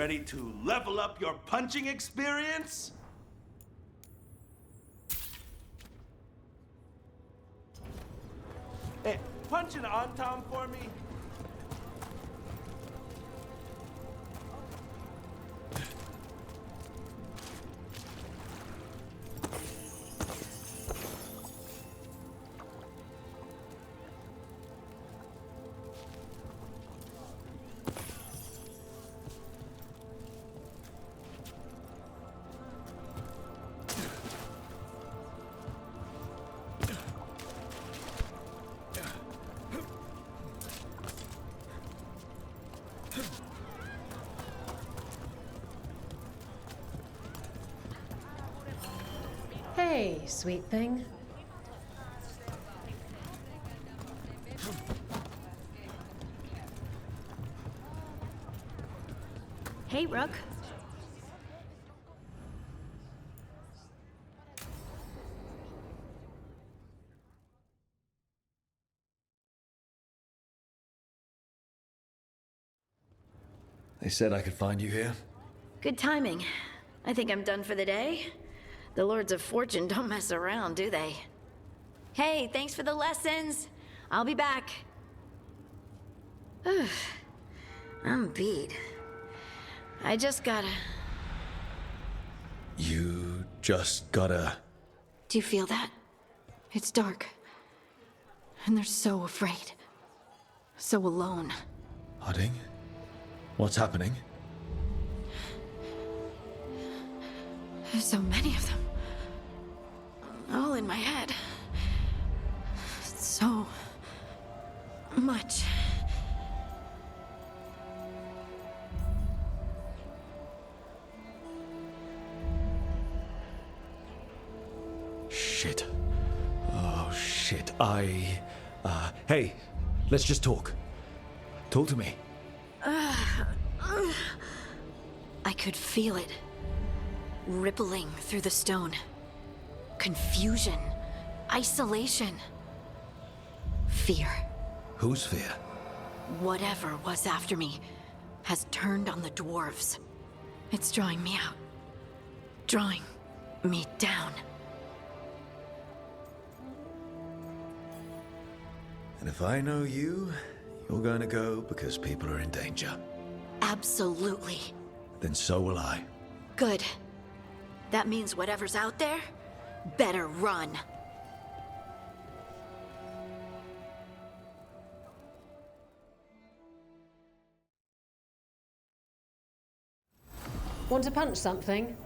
Ready to level up your punching experience? Hey, punch an on-tom for me. Hey, sweet thing. Hey, Rook. They said I could find you here. Good timing. I think I'm done for the day. The Lords of Fortune don't mess around, do they? Hey, thanks for the lessons. I'll be back. I'm beat. I just gotta... You just gotta... Do you feel that? It's dark. And they're so afraid. So alone. Harding? What's happening? There's so many of them. All in my head. So... much. Shit. Oh, shit. Hey, let's just talk. Talk to me. I could feel it. Rippling through the stone. Confusion. Isolation. Fear. Whose fear? Whatever was after me has turned on the dwarves. It's drawing me out. Drawing me down. And if I know you, you're going to go because people are in danger. Absolutely. Then so will I. Good. That means whatever's out there, better run. Want to punch something?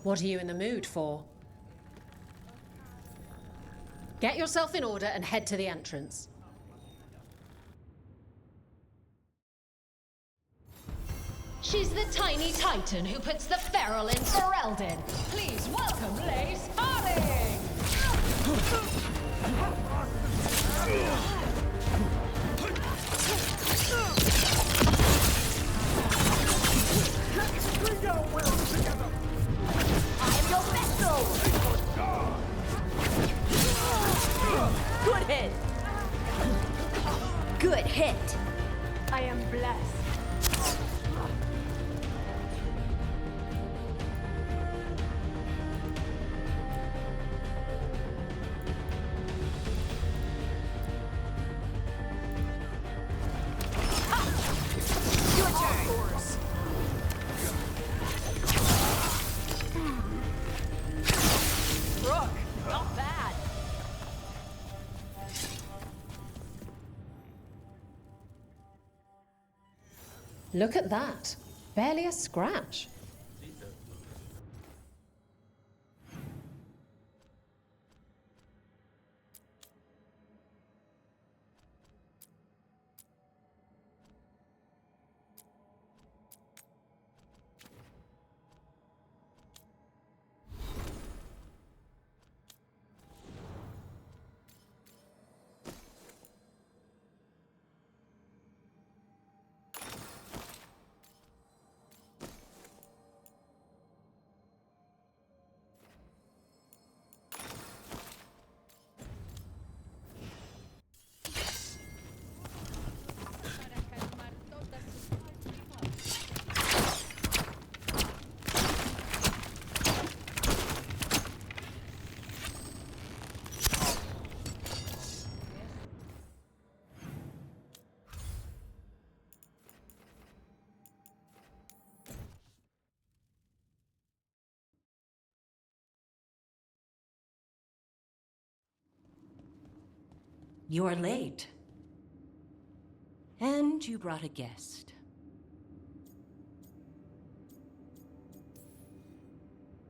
What are you in the mood for? Get yourself in order and head to the entrance. She's the tiny titan who puts the feral in Ferelden. Please welcome Lace Harding! We go well together. I am your vessel! Good hit! Good hit! I am blessed. Your turn! Rook, not bad. Look at that. Barely a scratch. You're late. And you brought a guest.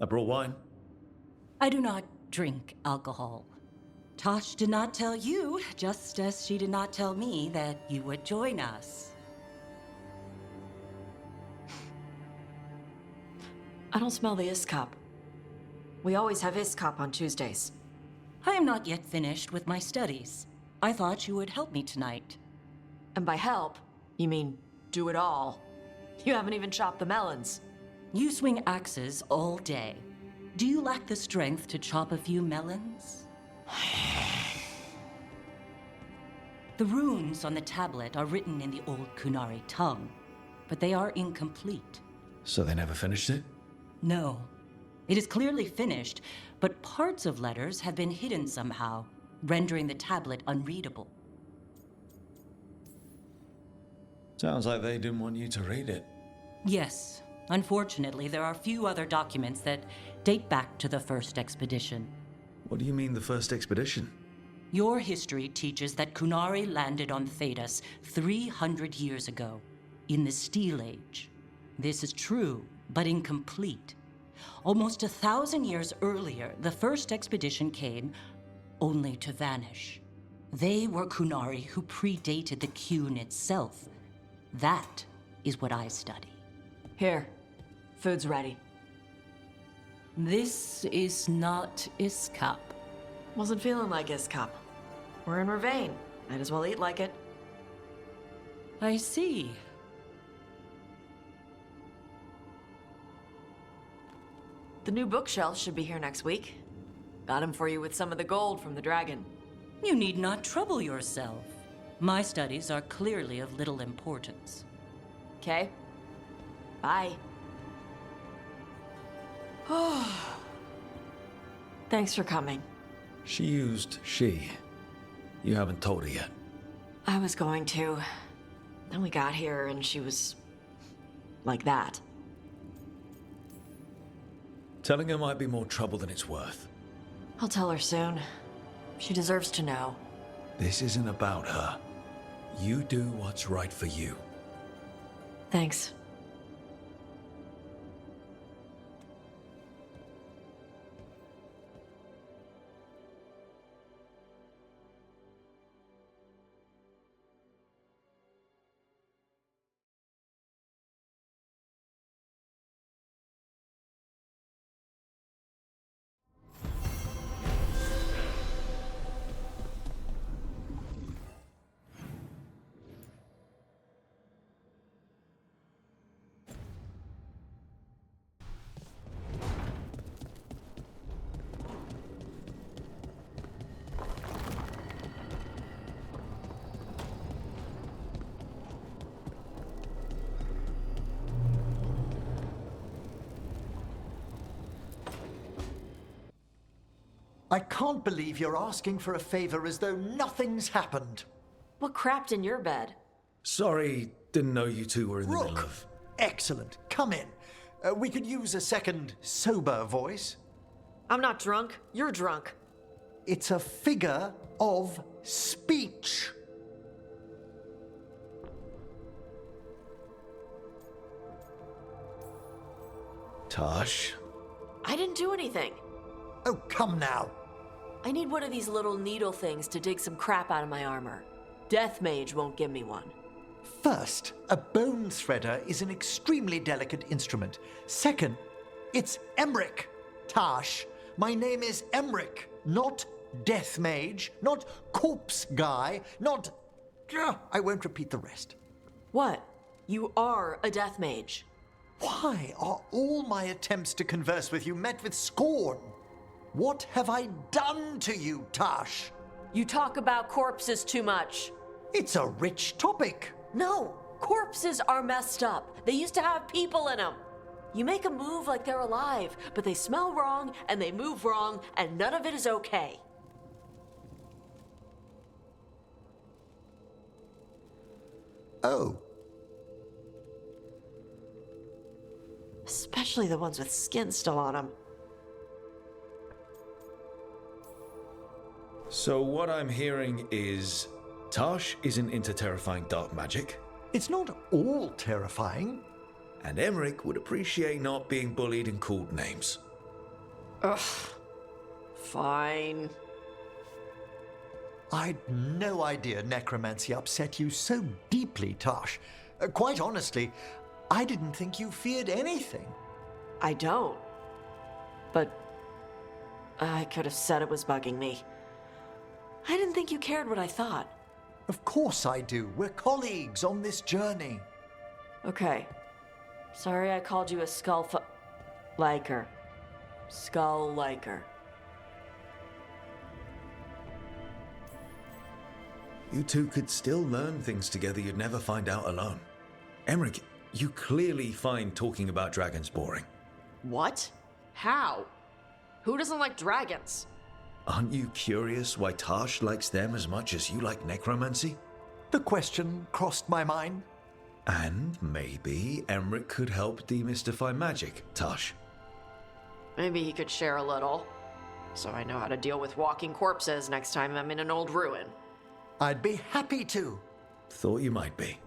I brought wine. I do not drink alcohol. Tosh did not tell you, just as she did not tell me that you would join us. I don't smell the Iskop. We always have Iskop on Tuesdays. I am not yet finished with my studies. I thought you would help me tonight. And by help, you mean do it all. You haven't even chopped the melons. You swing axes all day. Do you lack the strength to chop a few melons? The runes on the tablet are written in the old Kunari tongue, but they are incomplete. So they never finished it? No. It is clearly finished, but parts of letters have been hidden somehow, rendering the tablet unreadable. Sounds like they didn't want you to read it. Yes. Unfortunately, there are few other documents that date back to the first expedition. What do you mean, the first expedition? Your history teaches that Kunari landed on Thedas 300 years ago, in the Steel Age. This is true, but incomplete. Almost 1,000 years earlier, the first expedition came only to vanish. They were Kunari who predated the Qun itself. That is what I study. Here, food's ready. This is not Iskop. Wasn't feeling like Iskop. We're in Ravane. Might as well eat like it. I see. The new bookshelf should be here next week. Got him for you with some of the gold from the dragon. You need not trouble yourself. My studies are clearly of little importance. Okay? Bye. Thanks for coming. She used she. You haven't told her yet. I was going to. Then we got here and she was like that. Telling her might be more trouble than it's worth. I'll tell her soon. She deserves to know. This isn't about her. You do what's right for you. Thanks. I can't believe you're asking for a favor as though nothing's happened. What crapped in your bed? Sorry, didn't know you two were in the middle Rook! of... Excellent. Come in. We could use a second sober voice. I'm not drunk. You're drunk. It's a figure of speech. Tosh? I didn't do anything. Oh, come now. I need one of these little needle things to dig some crap out of my armor. Death Mage won't give me one. First, a bone threader is an extremely delicate instrument. Second, it's Emric. Tash, my name is Emric, not Death Mage, not Corpse Guy, not... I won't repeat the rest. What? You are a Death Mage. Why are all my attempts to converse with you met with scorn? What have I done to you, Tash? You talk about corpses too much. It's a rich topic. No, corpses are messed up. They used to have people in them. You make a move like they're alive, but they smell wrong and they move wrong, and none of it is okay. Oh. Especially the ones with skin still on them. So what I'm hearing is Tash isn't into terrifying dark magic, It's not all terrifying. and Emmerich would appreciate not being bullied and called names. Fine. I'd no idea necromancy upset you so deeply, Tash. Quite honestly, I didn't think you feared anything. I don't. But I could have said it was bugging me. I didn't think you cared what I thought. Of course I do. We're colleagues on this journey. Okay. Sorry I called you a liker. Skull liker. You two could still learn things together you'd never find out alone. Emmerich, you clearly find talking about dragons boring. What? How? Who doesn't like dragons? Aren't you curious why Tash likes them as much as you like necromancy? The question crossed my mind. And maybe Emmerich could help demystify magic, Tash. Maybe he could share a little, so I know how to deal with walking corpses next time I'm in an old ruin. I'd be happy to. Thought you might be.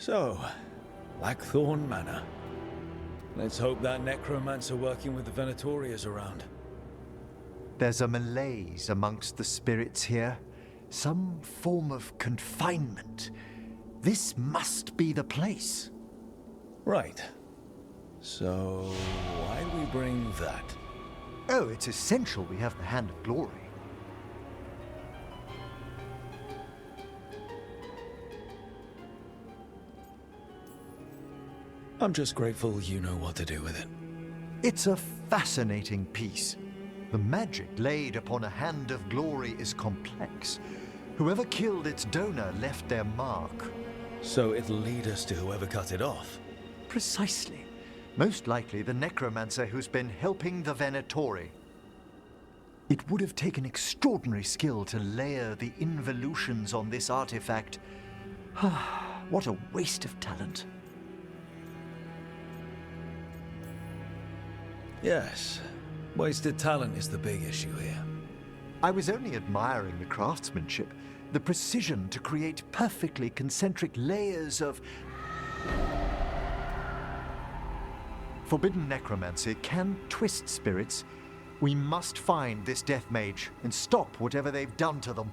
So, Blackthorn Manor. Let's hope that necromancer working with the Venatori is around. There's a malaise amongst the spirits here. Some form of confinement. This must be the place. Right. So, why do we bring that? Oh, it's essential we have the Hand of Glory. I'm just grateful you know what to do with it. It's a fascinating piece. The magic laid upon a Hand of Glory is complex. Whoever killed its donor left their mark. So it'll lead us to whoever cut it off. Precisely. Most likely the necromancer who's been helping the Venatori. It would have taken extraordinary skill to layer the involutions on this artifact. What a waste of talent. Yes, wasted talent is the big issue here. I was only admiring the craftsmanship, the precision to create perfectly concentric layers of... Forbidden necromancy can twist spirits. We must find this death mage and stop whatever they've done to them.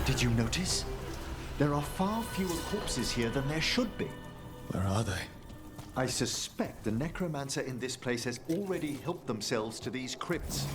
Did you notice? There are far fewer corpses here than there should be. Where are they? I suspect the necromancer in this place has already helped themselves to these crypts.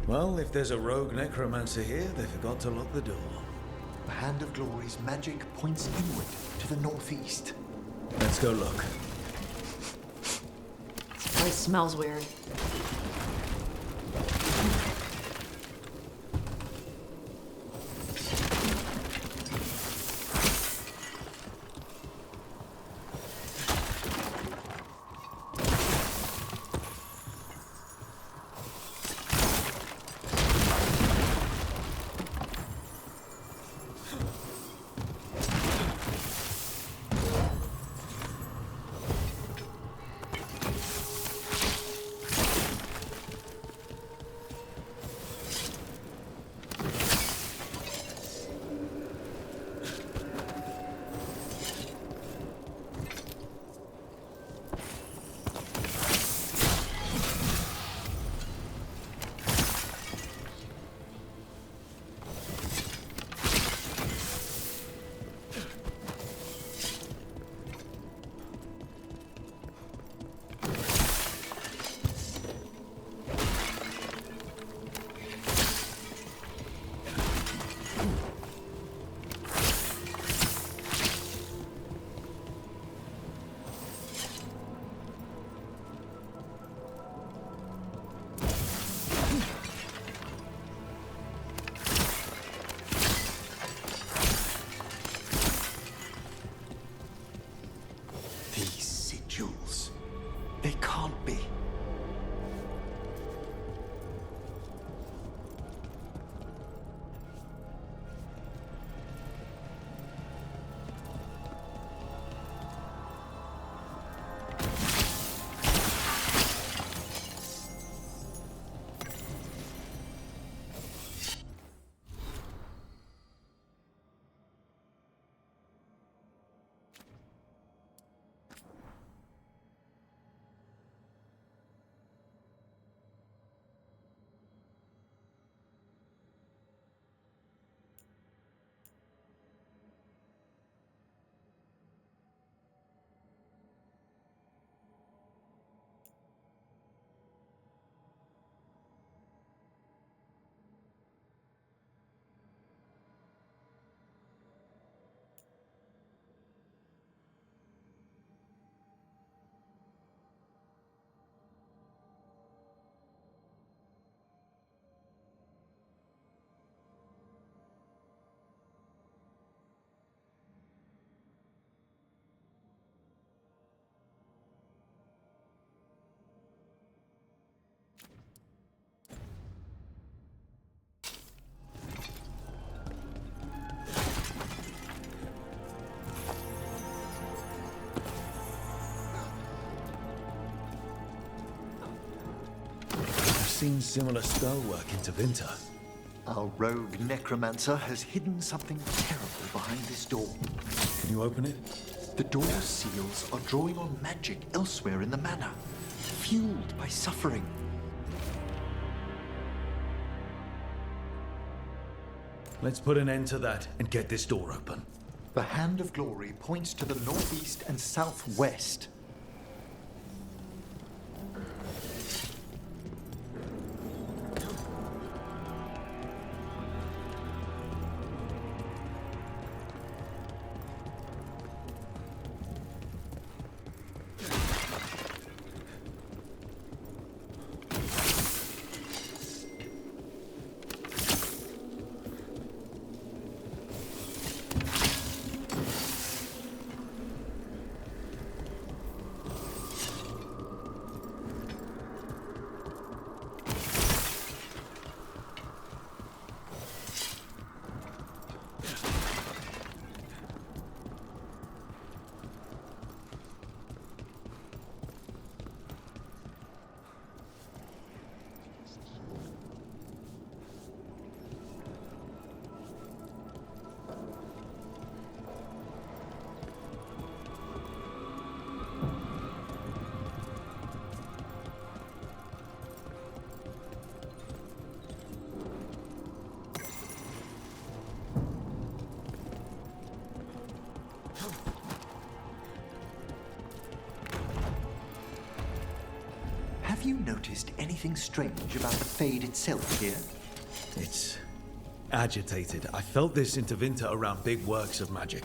Well, if there's a rogue necromancer here, they forgot to lock the door. Hand of Glory's magic points inward to the northeast. Let's go look. This place smells weird. They can't be. I've seen similar spellwork in Tevinter. Our rogue necromancer has hidden something terrible behind this door. Can you open it? The door's seals are drawing on magic elsewhere in the manor, fueled by suffering. Let's put an end to that and get this door open. The Hand of Glory points to the northeast and southwest. Have you noticed anything strange about the Fade itself here? It's agitated. I felt this intervinter around big works of magic.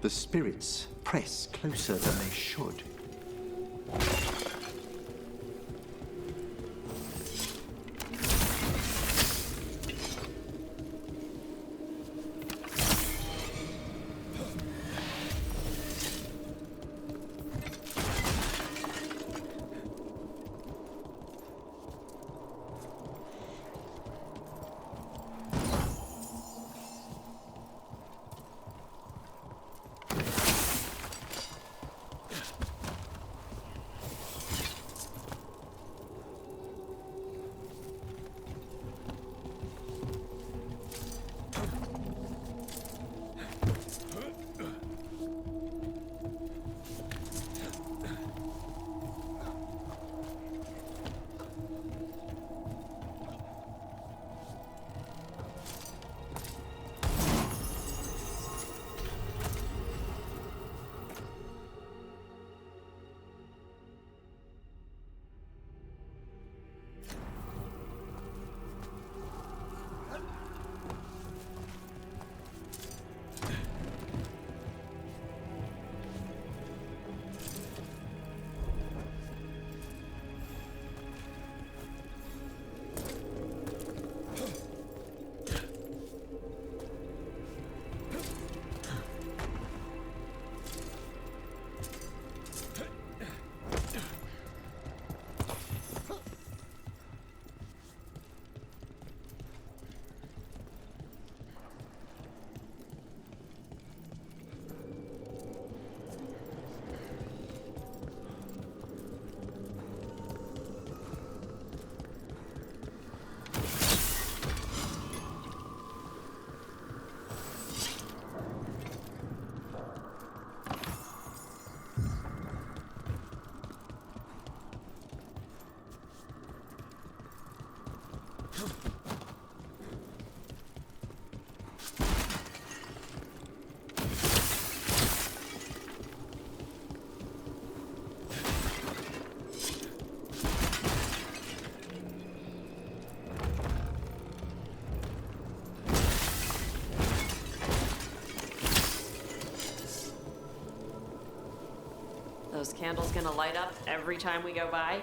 The spirits press closer than they should. Those candles gonna light up every time we go by?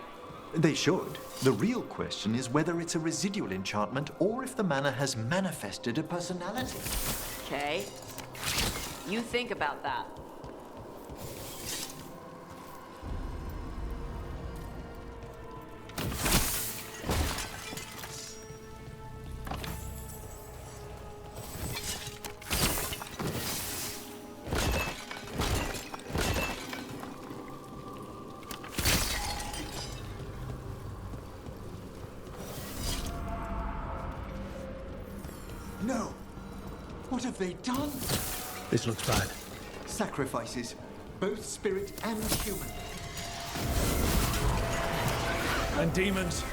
They should. The real question is whether it's a residual enchantment or if the manor has manifested a personality. Okay. You think about that. No! What have they done? This looks bad. Sacrifices, both spirit and human. And demons.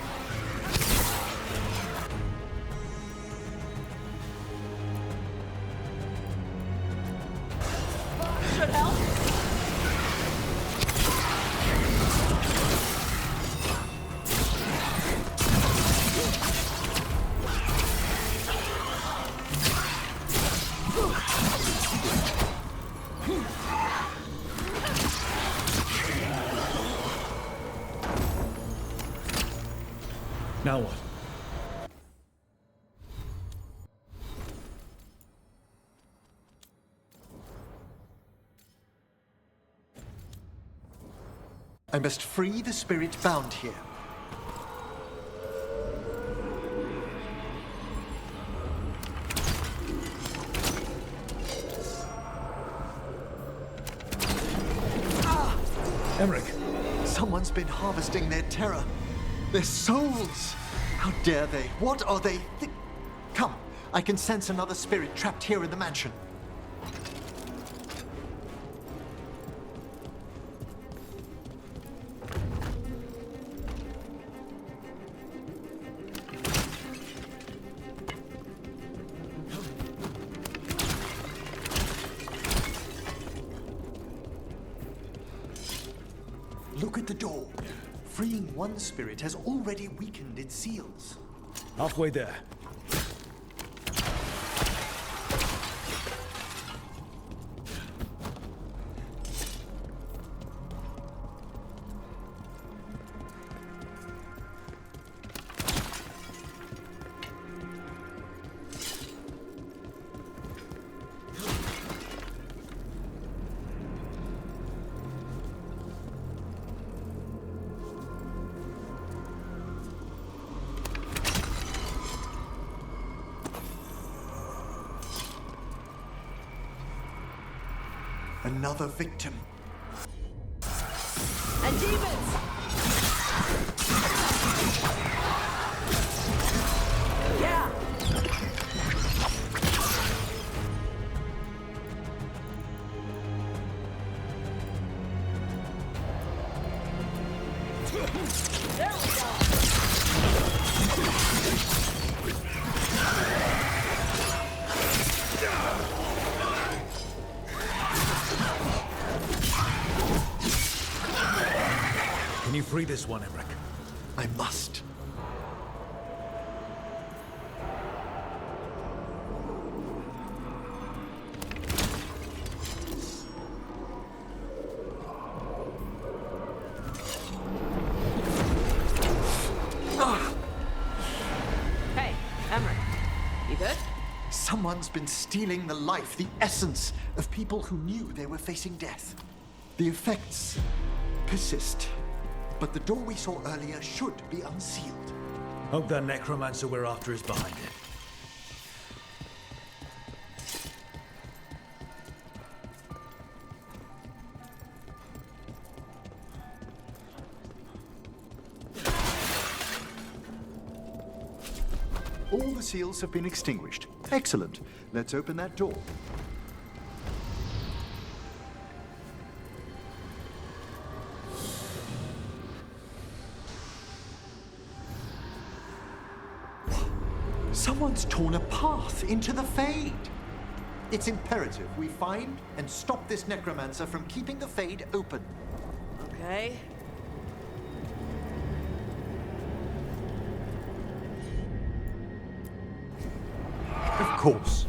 Should help. Now what? I must free the spirit bound here. Emmerich. Someone's been harvesting their terror. Their souls! How dare they? What are they? Come, I can sense another spirit trapped here in the mansion. Look at the door. Freeing one spirit has already weakened its seals. Halfway there. Another victim. And demons! Yeah! There we go! Can you free this one, Emmerich? I must. Hey, Emmerich. You good? Someone's been stealing the life, the essence of people who knew they were facing death. The effects persist, but the door we saw earlier should be unsealed. Hope that necromancer we're after is behind it. All the seals have been extinguished. Excellent. Let's open that door. Someone's torn a path into the Fade. It's imperative we find and stop this necromancer from keeping the Fade open. Okay. Of course.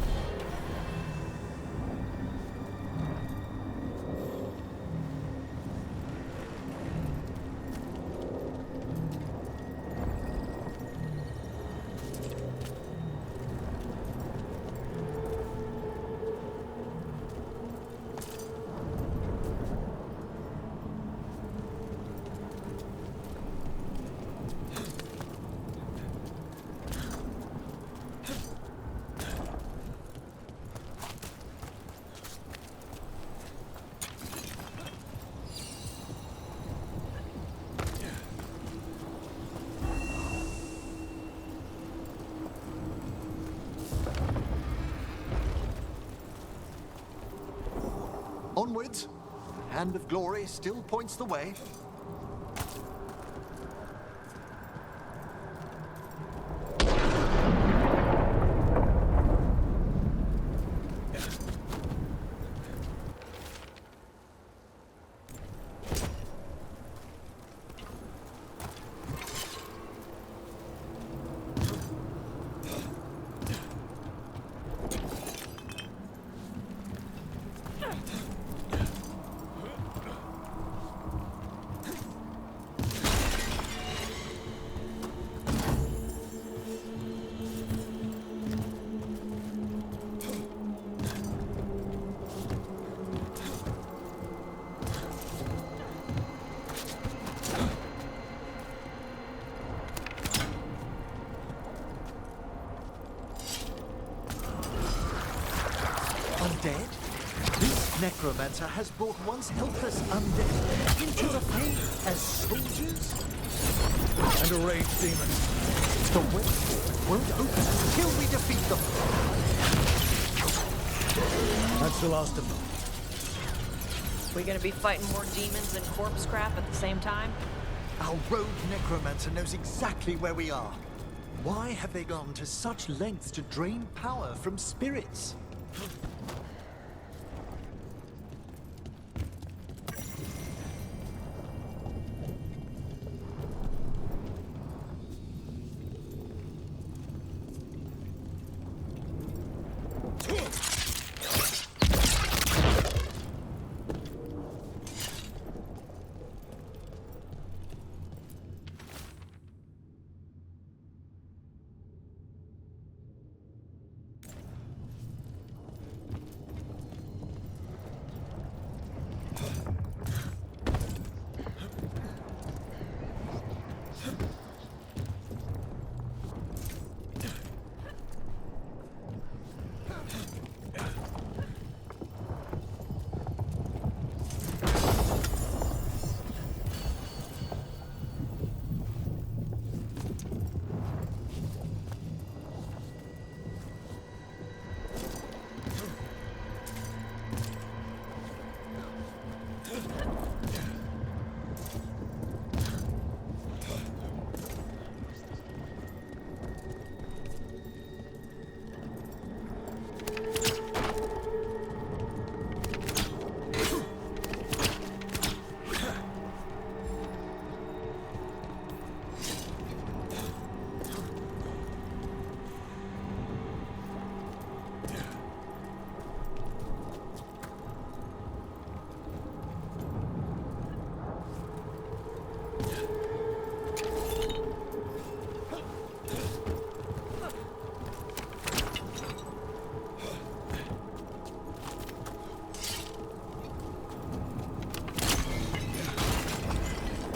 Onwards. The hand of glory still points the way. Undead? This necromancer has brought once helpless undead into the Fade as soldiers? And a raged demon. The way forward won't open until we defeat them. That's the last of them. We gonna be fighting more demons and corpse crap at the same time? Our rogue necromancer knows exactly where we are. Why have they gone to such lengths to drain power from spirits?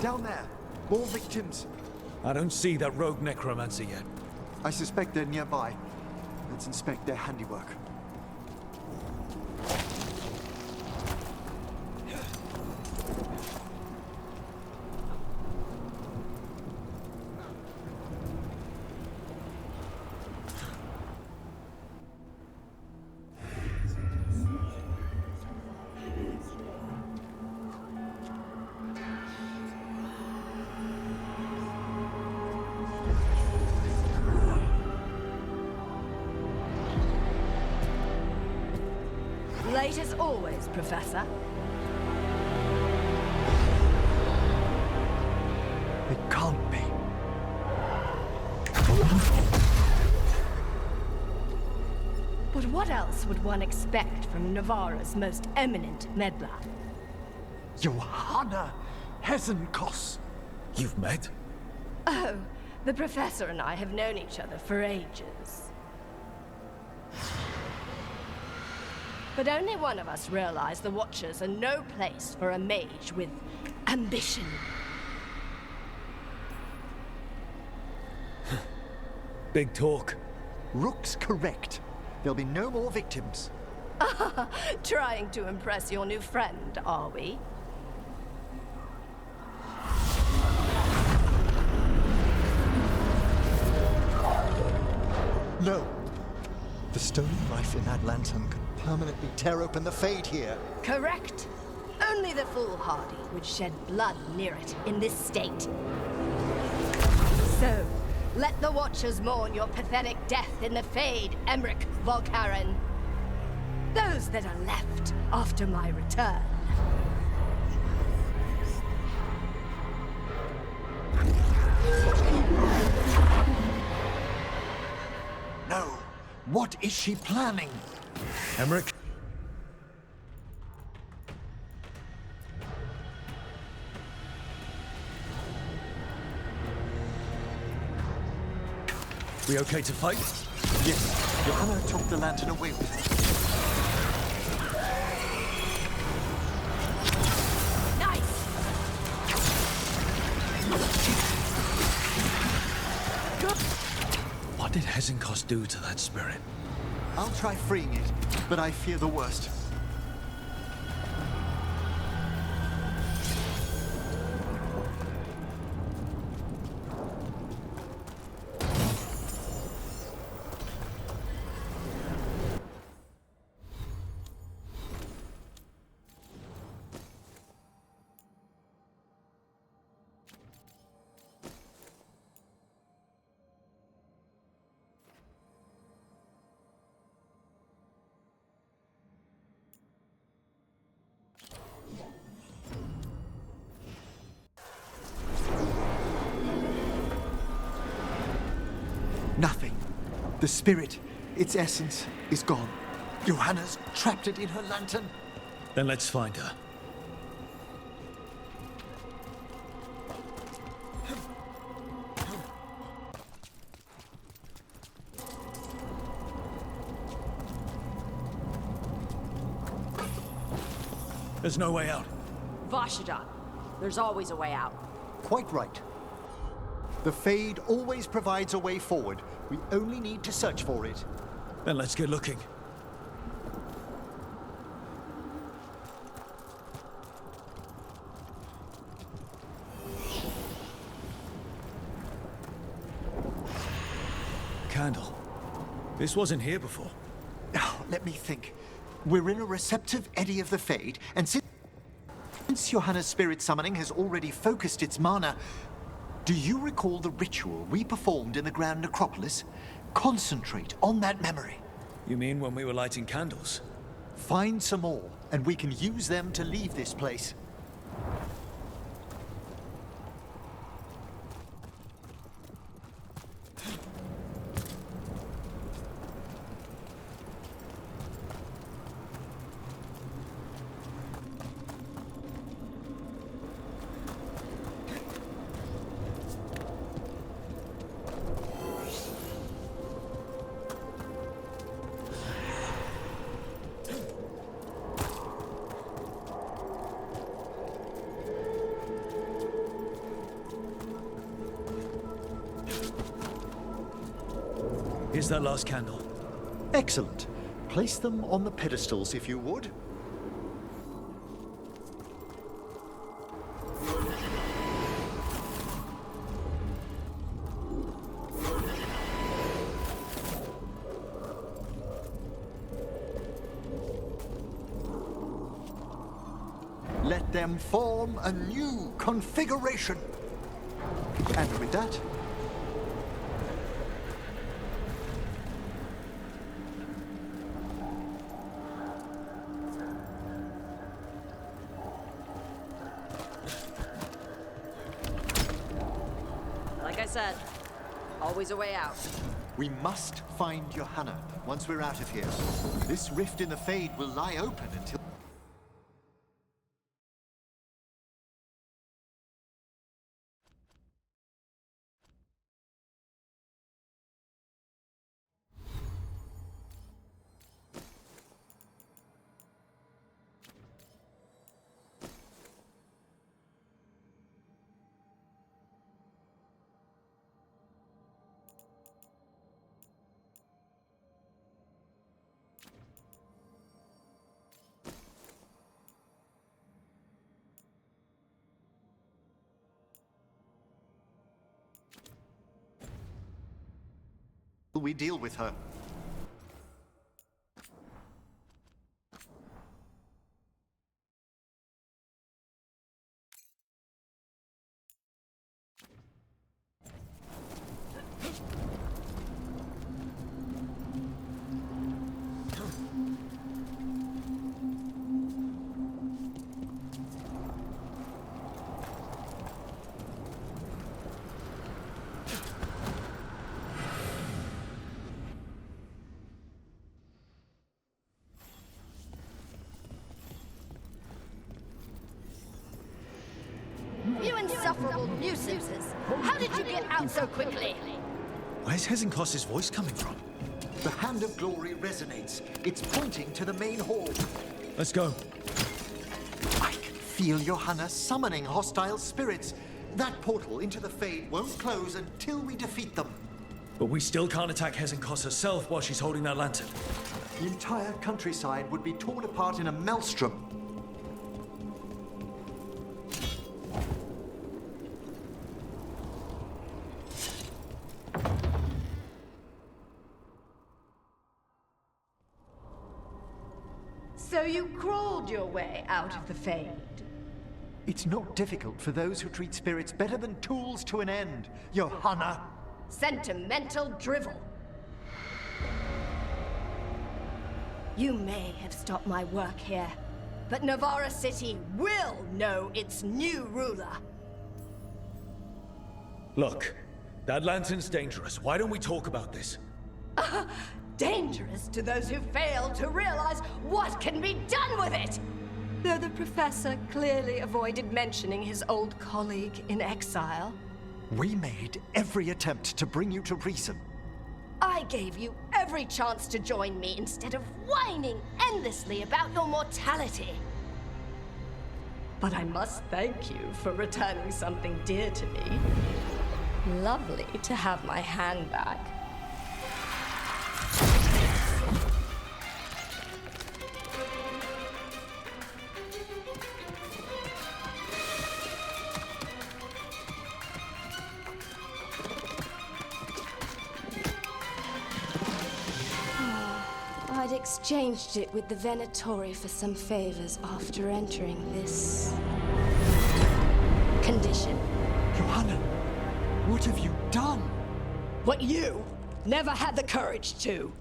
Down there. More victims. I don't see that rogue necromancer yet. I suspect they're nearby. Let's inspect their handiwork. Late as always, Professor. It can't be. But what else would one expect from Navarra's most eminent meddler? Johanna Hesenkos. You've met? Oh, the Professor and I have known each other for ages. But only one of us realized the Watchers are no place for a mage with ambition. Big talk. Rook's correct. There'll be no more victims. Trying to impress your new friend, are we? No. The stolen knife in that lantern could permanently tear open the Fade here. Correct. Only the foolhardy would shed blood near it in this state. So, let the Watchers mourn your pathetic death in the Fade, Emmerich Volkaren. Those that are left after my return. No. What is she planning? Emmerich? We okay to fight? Yes. Johanna took the lantern away with her. Nice! What did Hesenkos do to that spirit? I'll try freeing it, but I fear the worst. Nothing. The spirit, its essence, is gone. Johanna's trapped it in her lantern. Then let's find her. There's no way out. Vashadan, there's always a way out. Quite right. The Fade always provides a way forward. We only need to search for it. Then let's get looking. Candle. This wasn't here before. Now, let me think. We're in a receptive eddy of the Fade, and since Johanna's spirit summoning has already focused its mana, do you recall the ritual we performed in the Grand Necropolis? Concentrate on that memory. You mean when we were lighting candles? Find some more, and we can use them to leave this place. Here's that last candle. Excellent. Place them on the pedestals, if you would. Let them form a new configuration. And with that, Like I said, always a way out. we must find Johanna once we're out of here. This rift in the Fade will lie open until... we deal with her. You insufferable nuisances! How did you get out so quickly? Where's Hezenkos's voice coming from? The Hand of Glory resonates. It's pointing to the main hall. Let's go. I can feel Johanna summoning hostile spirits. That portal into the Fade won't close until we defeat them. But we still can't attack Hezenkos herself while she's holding that lantern. The entire countryside would be torn apart in a maelstrom. So you crawled your way out of the Fade? It's not difficult for those who treat spirits better than tools to an end, Johanna. Sentimental drivel. You may have stopped my work here, but Navarra City will know its new ruler. Look, that lantern's dangerous. Why don't we talk about this? Dangerous to those who fail to realize what can be done with it! Though the professor clearly avoided mentioning his old colleague in exile. We made every attempt to bring you to reason. I gave you every chance to join me instead of whining endlessly about your mortality. But I must thank you for returning something dear to me. Lovely to have my hand back. I'd exchanged it with the Venatori for some favors after entering this condition. Johanna, what have you done? What you never had the courage to.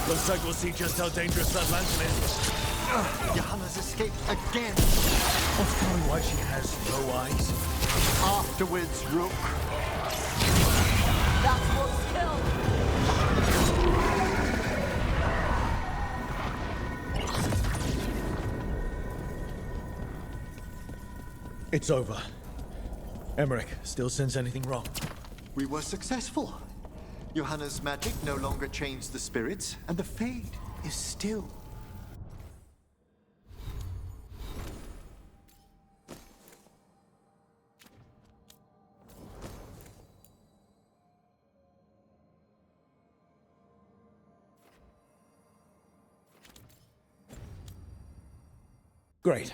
Looks like we'll see just how dangerous that lantern is. Johanna's escaped again. What's knowing why she has no eyes? Afterwards, Rook. That's what's killed. It's over. Emmerich, still sense anything wrong? We were successful. Johanna's magic no longer changed the spirits, and the Fade is still. Great.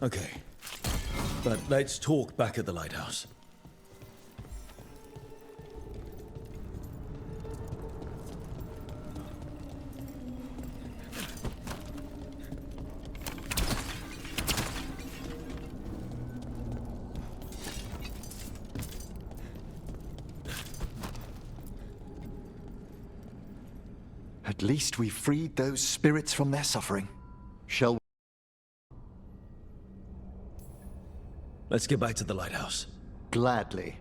Okay. But let's talk back at the lighthouse. At least we freed those spirits from their suffering. Shall we? Let's get back to the lighthouse. Gladly.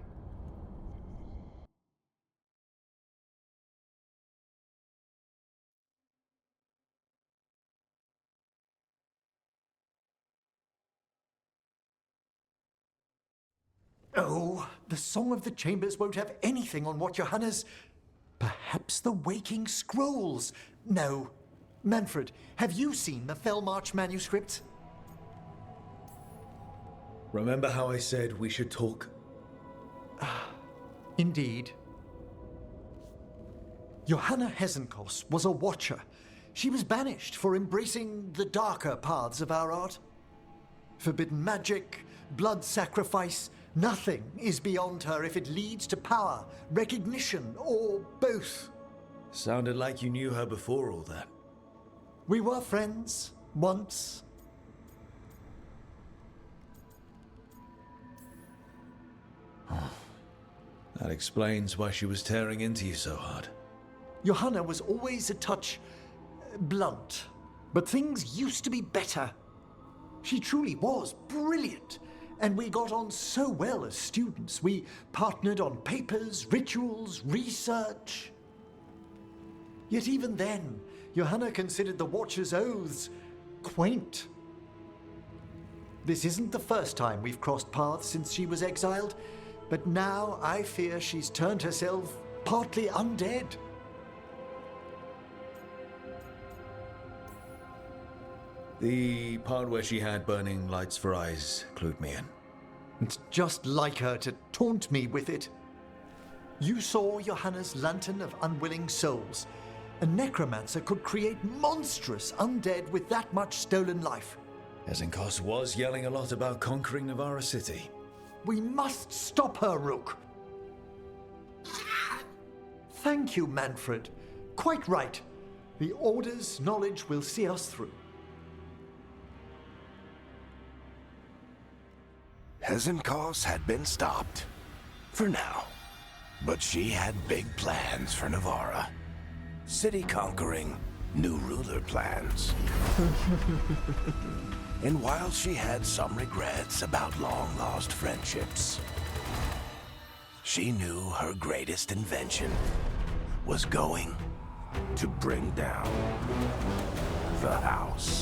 Oh, the Song of the Chambers won't have anything on what Johanna's... Perhaps the Waking Scrolls? No. Manfred, have you seen the Fellmarch manuscripts? Remember how I said we should talk? Indeed. Johanna Hesenkos was a watcher. She was banished for embracing the darker paths of our art. Forbidden magic, blood sacrifice, nothing is beyond her if it leads to power, recognition, or both. Sounded like you knew her before all that. We were friends, once. That explains why she was tearing into you so hard. Johanna was always a touch blunt, but things used to be better. She truly was brilliant, and we got on so well as students. We partnered on papers, rituals, research. Yet even then, Johanna considered the Watcher's oaths quaint. This isn't the first time we've crossed paths since she was exiled, but now I fear she's turned herself partly undead. The part where she had burning lights for eyes clued me in. It's just like her to taunt me with it. You saw Johanna's Lantern of Unwilling Souls. A necromancer could create monstrous undead with that much stolen life. Hesenkos was yelling a lot about conquering Navarra City. We must stop her, Rook. Thank you, Manfred. Quite right. The Order's knowledge will see us through. Hesenkos had been stopped. For now. But she had big plans for Navarra. City conquering, new ruler plans. And while she had some regrets about long-lost friendships, she knew her greatest invention was going to bring down the house.